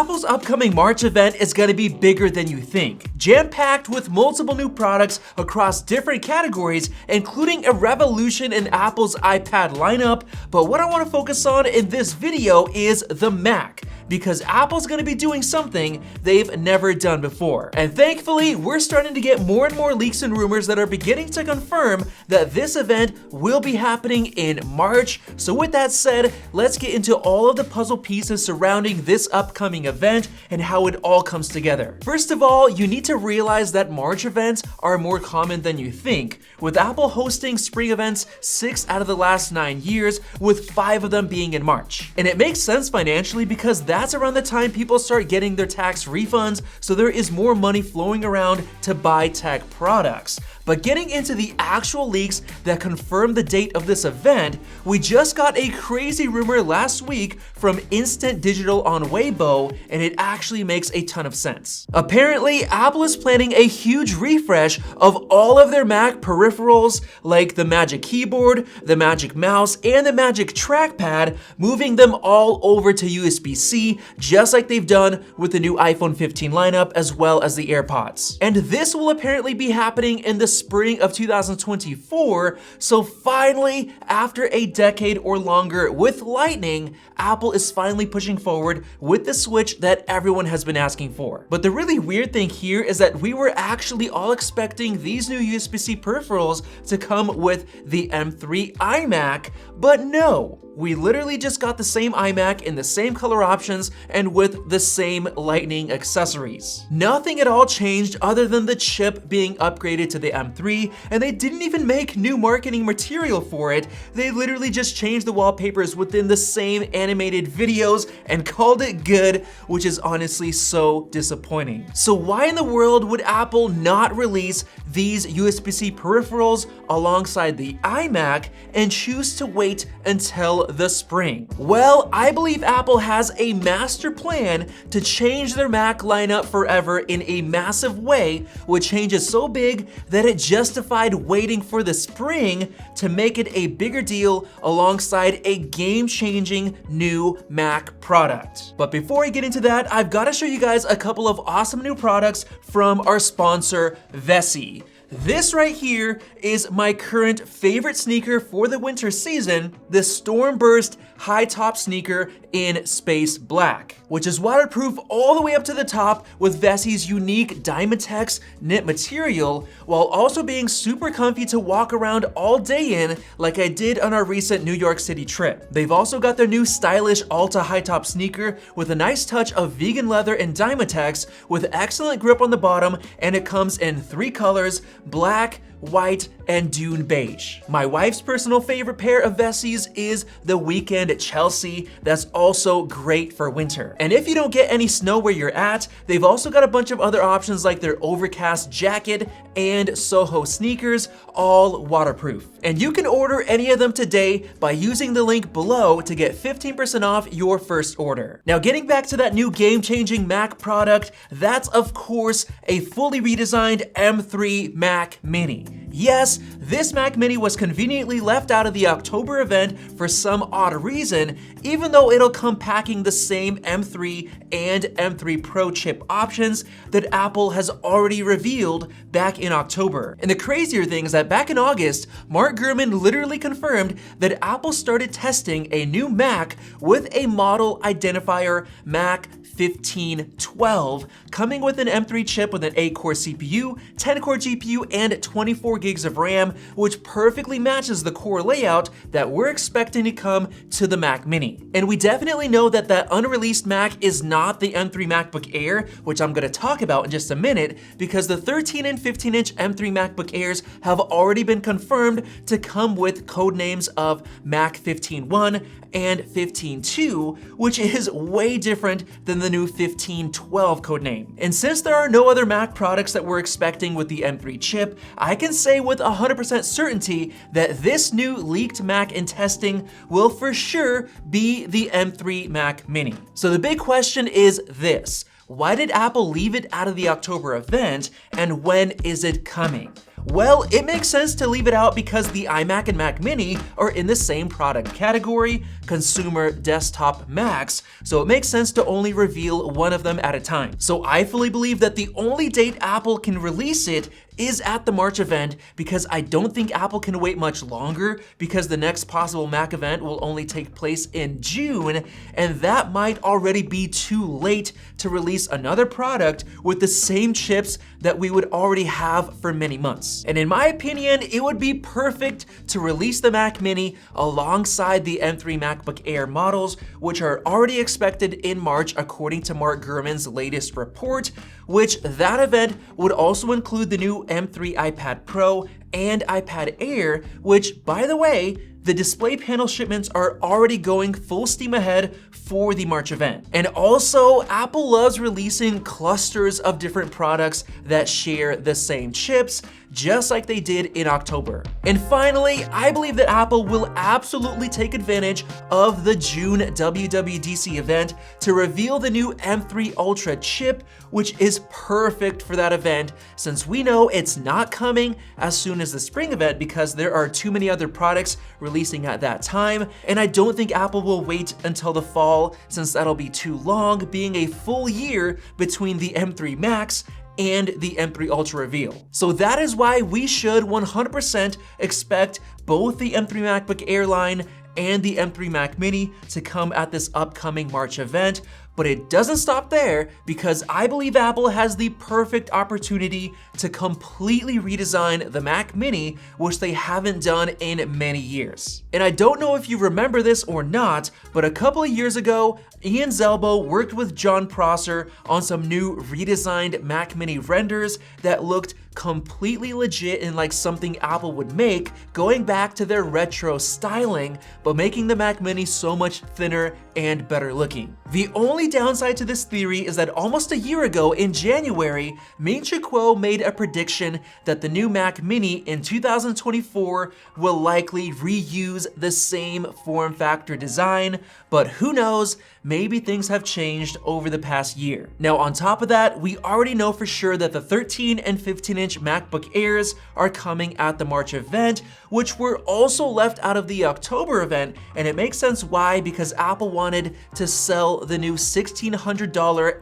Apple's upcoming March event is going to be bigger than you think, jam-packed with multiple new products across different categories, including a revolution in Apple's iPad lineup. But what I want to focus on in this video is the Mac, because Apple's gonna be doing something they've never done before. And thankfully, we're starting to get more and more leaks and rumors that are beginning to confirm that this event will be happening in March. So with that said, let's get into all of the puzzle pieces surrounding this upcoming event and how it all comes together. First of all, you need to realize that March events are more common than you think, with Apple hosting spring events 6 out of the last 9 years, with 5 of them being in March. And it makes sense financially because that's around the time people start getting their tax refunds, so there is more money flowing around to buy tech products. But getting into the actual leaks that confirm the date of this event, we just got a crazy rumor last week from Instant Digital on Weibo, and it actually makes a ton of sense. Apparently, Apple is planning a huge refresh of all of their Mac peripherals, like the Magic Keyboard, the Magic Mouse, and the Magic Trackpad, moving them all over to USB-C, just like they've done with the new iPhone 15 lineup, as well as the AirPods. And this will apparently be happening in the spring of 2024, so finally, after a decade or longer with Lightning, Apple is finally pushing forward with the switch that everyone has been asking for. But the really weird thing here is that we were actually all expecting these new USB-C peripherals to come with the M3 iMac, but no. We literally just got the same iMac in the same color options and with the same Lightning accessories. Nothing at all changed other than the chip being upgraded to the M3, and they didn't even make new marketing material for it. They literally just changed the wallpapers within the same animated videos and called it good, which is honestly so disappointing. So why in the world would Apple not release these USB-C peripherals alongside the iMac and choose to wait until the spring? Well, I believe Apple has a master plan to change their Mac lineup forever in a massive way, with changes so big that it justified waiting for the spring to make it a bigger deal alongside a game-changing new Mac product. But before I get into that, I've got to show you guys a couple of awesome new products from our sponsor, Vessi. This right here is my current favorite sneaker for the winter season, the Stormburst high top sneaker in space black, which is waterproof all the way up to the top with Vessi's unique Dymatex knit material, while also being super comfy to walk around all day in, like I did on our recent New York City trip. They've also got their new stylish Alta high top sneaker with a nice touch of vegan leather and Dymatex with excellent grip on the bottom, and it comes in 3 colors: black, white, and dune beige. My wife's personal favorite pair of Vessi's is the Weekend at Chelsea. That's also great for winter. And if you don't get any snow where you're at, they've also got a bunch of other options like their Overcast jacket and Soho sneakers, all waterproof. And you can order any of them today by using the link below to get 15% off your first order. Now, getting back to that new game-changing Mac product, that's of course a fully redesigned M3 Mac Mini. Yes, this Mac Mini was conveniently left out of the October event for some odd reason, even though it'll come packing the same M3 and M3 Pro chip options that Apple has already revealed back in October. And the crazier thing is that back in August, Mark Gurman literally confirmed that Apple started testing a new Mac with a model identifier Mac 1512, coming with an M3 chip with an 8-core CPU, 10-core GPU, and 24 gigs of RAM, which perfectly matches the core layout that we're expecting to come to the Mac Mini. And we definitely know that that unreleased Mac is not the M3 MacBook Air, which I'm gonna talk about in just a minute, because the 13 and 15-inch M3 MacBook Airs have already been confirmed to come with code names of Mac 15.1 and 15.2, which is way different than the new 1512 codename. And since there are no other Mac products that we're expecting with the M3 chip, I can say with 100% certainty that this new leaked Mac in testing will for sure be the M3 Mac Mini. So the big question is this: why did Apple leave it out of the October event, and when is it coming? Well, it makes sense to leave it out because the iMac and Mac Mini are in the same product category, consumer desktop Macs, so it makes sense to only reveal one of them at a time. So I fully believe that the only date Apple can release it is at the March event, because I don't think Apple can wait much longer, because the next possible Mac event will only take place in June, and that might already be too late to release another product with the same chips that we would already have for many months. And in my opinion, it would be perfect to release the Mac Mini alongside the M3 MacBook Air models, which are already expected in March according to Mark Gurman's latest report, which that event would also include the new M3 iPad Pro and iPad Air, which, by the way, the display panel shipments are already going full steam ahead for the March event. And also, Apple loves releasing clusters of different products that share the same chips, just like they did in October. And finally, I believe that Apple will absolutely take advantage of the June WWDC event to reveal the new M3 Ultra chip, which is perfect for that event, since we know it's not coming as soon as the spring event because there are too many other products releasing at that time, and I don't think Apple will wait until the fall, since that'll be too long, being a full year between the M3 Max and the M3 Ultra reveal. So that is why we should 100% expect both the M3 MacBook Air line and the M3 Mac Mini to come at this upcoming March event. But it doesn't stop there, because I believe Apple has the perfect opportunity to completely redesign the Mac Mini, which they haven't done in many years. And I don't know if you remember this or not, but a couple of years ago, Ian Zelbo worked with John Prosser on some new redesigned Mac Mini renders that looked completely legit and like something Apple would make, going back to their retro styling, but making the Mac Mini so much thinner and better looking. The only downside to this theory is that almost a year ago in January, Ming-Chi Kuo made a prediction that the new Mac Mini in 2024 will likely reuse the same form factor design, but who knows, maybe things have changed over the past year. Now on top of that, we already know for sure that the 13 and 15-inch MacBook Airs are coming at the March event, which were also left out of the October event, and it makes sense why, because Apple wanted to sell the new $1,600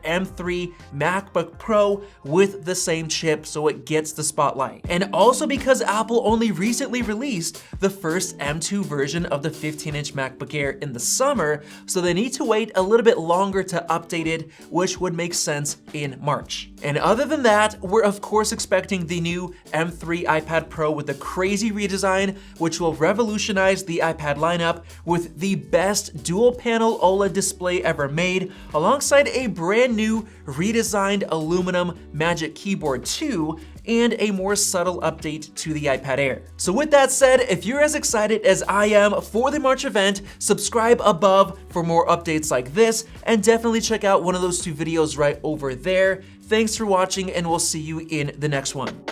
M3 MacBook Pro with the same chip so it gets the spotlight. And also because Apple only recently released the first M2 version of the 15-inch MacBook Air in the summer, so they need to wait a little bit longer to update it, which would make sense in March. And other than that, we're of course expecting the new M3 iPad Pro with a crazy redesign, which will revolutionize the iPad lineup with the best dual panel OLED display ever made, alongside a brand new redesigned aluminum Magic Keyboard 2 and a more subtle update to the iPad Air. So with that said, if you're as excited as I am for the March event, subscribe above for more updates like this, and definitely check out one of those two videos right over there. Thanks for watching, and we'll see you in the next one.